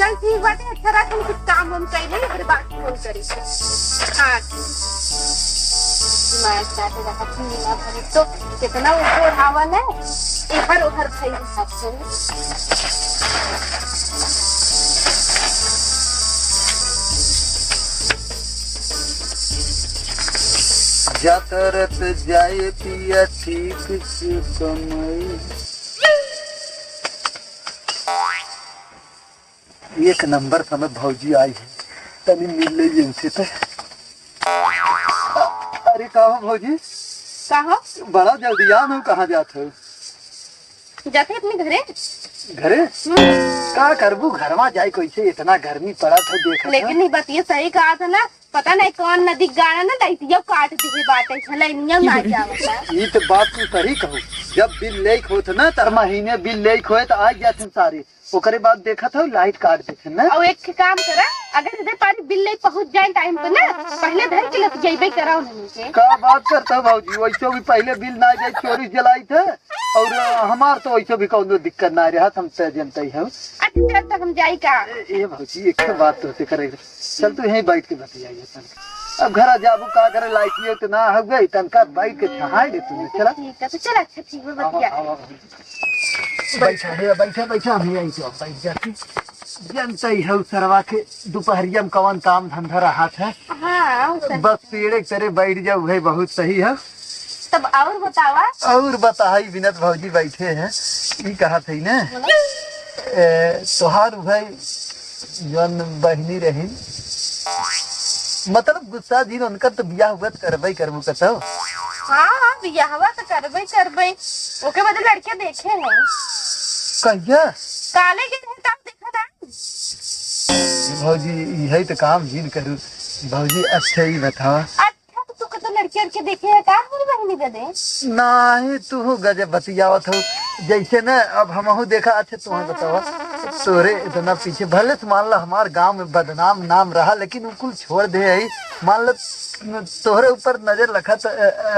चल ठीक बाटे, अच्छा रख, हम कुछ काम हम कर ले फिर बात फोन करी। हाँ तो कितना ऊपर हवा है, इधर उधर भाई जातरत जाए पिया ठीक से समय। एक नंबर समय भौजी आई है, तनी मिल ली इनसे तो। अरे कहो भौजी, कहो बड़ा जल्दी आ, मैं कहाँ जाते हो? जाते अपने घरे। घरे का करबू, घर में जाए कैसे, इतना गर्मी पड़ा था देख। लेकिन नहीं बात ये सही कहा था ना, पता नहीं कौन नदी गाड़ा ना दैतिया काट दी बात है नियम ना जावता। ये तो बात तू सही कहू, जब बिल लेक होत ना तर महीने बिल लेक होए तो आ जाते सारे, ओकरे बाद देखा था लाइट काट देते ना। और एक काम करा, अगर इधर पानी बिल लेक पहुंच जाए टाइम पे ना, पहले धर के लग जाइबे कराओ नहीं के। का बात करता भौजी, वैसे भी पहले बिल ना जाए चोरी जलाई थे, और हमार तो वैसे भी कोनो दिक्कत ना रहा, हम तो जनता ही है। अच्छा तो हम जाई का? ये भौजी एक बात तो से करे, चल तू यहीं बैठ के बतियाइए। अब घर जाबू का करे, लाइट तो ना हो गई, तनका बैठ के छहाई दे तू। चला ठीक है तो चल, अच्छा ठीक है बतिया। बैठा है, बैठा बैठा हम यहीं तो बैठ जाती। जनता ही है सरवा के दोपहरिया में कौन काम धंधा रहा था। हाँ बस पेड़े तेरे बैठ जाऊ है, बहुत सही है। तब और बतावा। और बताई विनत भौजी बैठे हैं, ये कहा थी ना तोहार भाई जन बहनी रही, मतलब गुस्सा जी उनका तो बियाह हुआ तो करबई करबू कतो। हाँ बियाहवा तो करबे करबे, ओके बदले लड़के देखे हैं कहिया काले के थे तब देखा था। भौजी यही तो काम जिन करू भौजी, अच्छा ही बतावा। अच्छा तो तू कतो लड़के देखे है का मेरी बहनी दे? नहीं तू गजब बतियावत हो, जैसे न अब हमहू देखा। अच्छा तुम्हें बतावा, तोरे इतना पीछे भले से मान लो हमार गांव में बदनाम नाम रहा, लेकिन कुल छोड़ दे है, मान लो तोहरे ऊपर नजर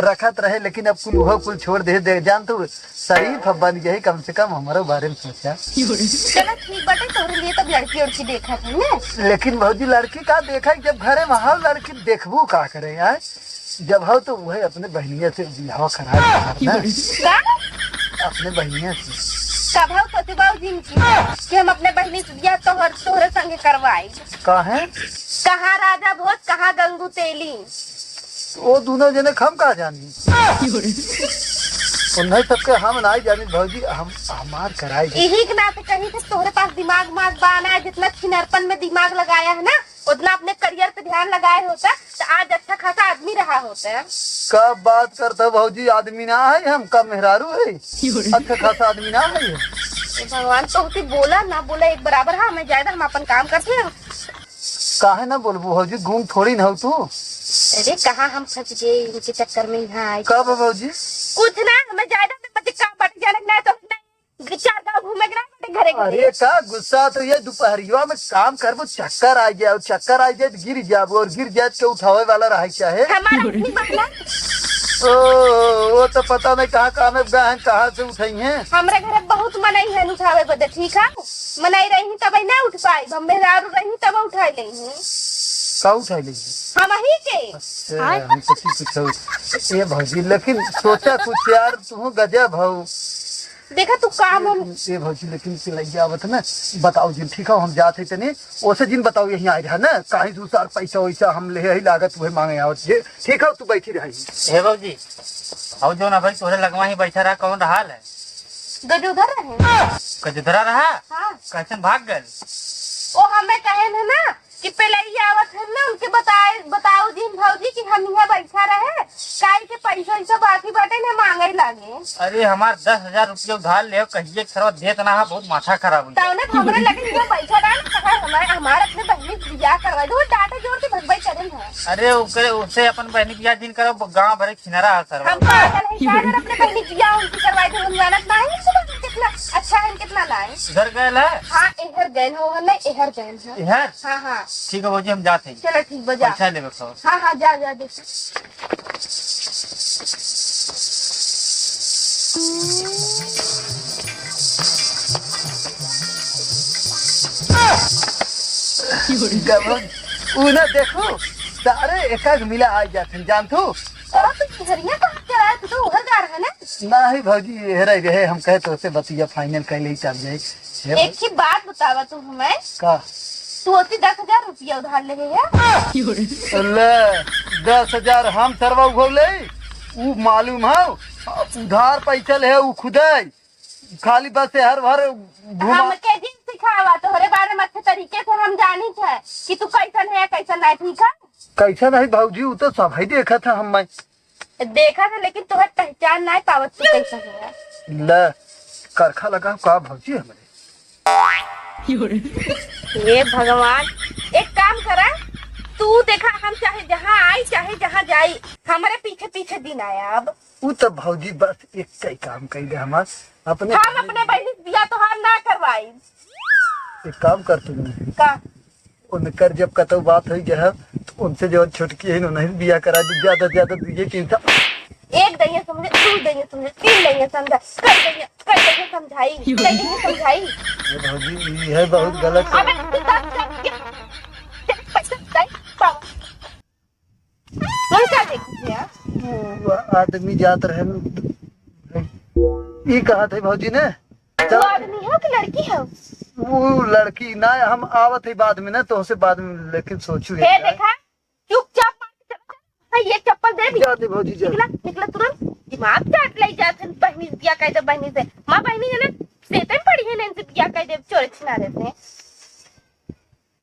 रखत रहे, लेकिन अब कुल छोड़ दे जान तू शरीफ बन गई, कम से कम हमारे बारे में सोचा। चलो ठीक बाटे, तोरे लिए तब लड़की उड़की देखा था ना। लेकिन भौजी लड़की का देखा, जब घरे वहाँ लड़की देखबू का करे यार, जब हो तो वही अपने बहनिया से बिहाव खराब ना, अपने बहनिया से कब हो सोचे बाबूजी कि हम अपने बहनी से बियाह तोहरे संगे करवाई। का है कहाँ राजा भोज, कहाँ गंगू तेली, वो दोनों जने हम कहा जानी, उन्हें सबके हम ना जानी भौजी, हम हमार कराई। यही के नाते कहीं थे तोहरे पास दिमाग बाना है, जितना छिनरपन में दिमाग लगाया है ना, उतना अपने करियर पे ध्यान लगाए होता तो आज अच्छा खासा आदमी रहा होता। कब बात करता भौजी, आदमी ना है हम, कब मेहरारू है, अच्छा खासा आदमी ना है। भगवान तो होती बोला ना बोला एक बराबर। हाँ मैं ज्यादा, हम अपन काम करते हैं। काहे ना बोलबू भौजी, घूम थोड़ी ना हो तू। अरे कहाँ हम फंस गए इनके चक्कर में यहाँ। कब भौजी? कुछ ना, हमें ज्यादा काम बढ़ जाना तो चार गाँव घूमे घरे। अरे का गुस्सा तो ये दोपहरिया में काम करबो, चक्कर आ जाए, चक्कर आ जाए गिर जाबो, और गिर जाए के उठावे वाला रहे चाहे। वो तो पता नहीं कहाँ काम है, कहाँ से उठाई है। हमारे घर बहुत मनाई है उठावे बदे, ठीक है मनाई रही तब ना उठ पाई, मेहरारू रही तब उठा ले का उठाई ले हम ही के। अच्छा हम कुछ ये भौजी, लेकिन सोचा कुछ यार, तू गजब हो। देखा तू काम हम ये भौजी, लेकिन सिलैया आवत ना, बताओ जिन ठीक है, हम जाते तने ओसे जिन बताओ यहीं आए रहा ना, काहे दूसरा पैसा वैसा हम ले ही लागत वही मांगे आवत जे, ठीक है तू बैठी रही। हे बाबूजी, और जो ना भाई तोरे लगवा ही बैठा रहा, कौन रहा है? गजोधर रहे। गजधरा रहा? हाँ। कैसे भाग गए? ओ हमें कहे ना कि पहले ही आवत है ना, उनके बताओ जी भौजी कि हम यहाँ बैठा रहे, काहे के पैसा ऐसा बाकी बाटे ना मांगे लागे। अरे हमार 10,000 रुपया उधार ले, कहिए सरवा देत ना है, बहुत माथा खराब हुई। तो हमरे लगे यहाँ बैठा रहा ना, हमारे अपने बहनी बियाह करवा दो, डाटे जोड़ के भगवाई करें। अरे उससे अपन बहनी बियाह दिन करो, गाँव भरे खिनरा है सरवा। हम पागल है क्या, अगर अपने बहनी बियाह उनकी करवाई तो हम जानत ना है कितना अच्छा है, कितना लाए। उधर गए है? हाँ एहर गैन हो ना, एहर गैन है। इधर? हाँ हाँ ठीक है बाबूजी, हम जाते हैं। चलो ठीक बजा। अच्छा ले बस। हाँ हाँ जा जा देख। उ ना देखो सारे एकाग मिला आ जाते जान तू और तू घरिया कहाँ चला है? तू तो उधर जा रहा है ना। नहीं भौजी हेरे रहे हम कहे तो उसे बतिया फाइनल कर ले चल जाए एक ही बात बतावा तू हमें, का तू होती 10,000 रुपया उधार ले है। ले 10,000 हम सरवा उगौले उ मालूम है उधार पैसा ले उ खुदे खाली बस से हर भर घुमा हमके जिन सिखावा तोहरे बारे में अच्छे तरीके से हम जानी थे कि तू कैसन है कैसन नहीं, ठीक है? कैसा नहीं भौजी उ तो सब ही देखा था हम मैं देखा था लेकिन तुम्हें पहचान नहीं पावत तू कैसा है। ले करखा लगा का भौजी हमारे ये भगवान, एक काम करा तू देखा हम चाहे जहाँ आई चाहे जहाँ जाई हमारे पीछे पीछे दिन आया। अब उ तो भौजी बस एक कई काम कर दे हमार अपने हम अपने बहन दिया तो हम ना करवाई एक काम कर तू का। उनकर जब कतो बात हुई जह तो उनसे जो छुटकी है नहीं बिया करा दी ज्यादा ज्यादा ये चिंता एक दैया समझे, दो दैया समझे, तीन दैया समझा, कई दैया समझाई, कई दैया समझाई। ये भौजी ये है बहुत गलत है। अबे तू पैसा दे पाओ मन का देखी यार। वो आदमी जात रहे ये कहा थे भौजी ने वो चल आदमी है कि लड़की है? वो लड़की ना हम आवत है बाद में ना तो उसे बाद में लेकिन सोचू हे देखा चुपचाप ये चप्पल दे दी। जाते भौजी जा निकला निकला तुरंत दिमाग चाट ले जाते बहनी से बिया कह दे, बहनी से माँ बहनी है ना सेते पड़ी है ना इनसे बिया कह दे चोरे छिना देते हैं।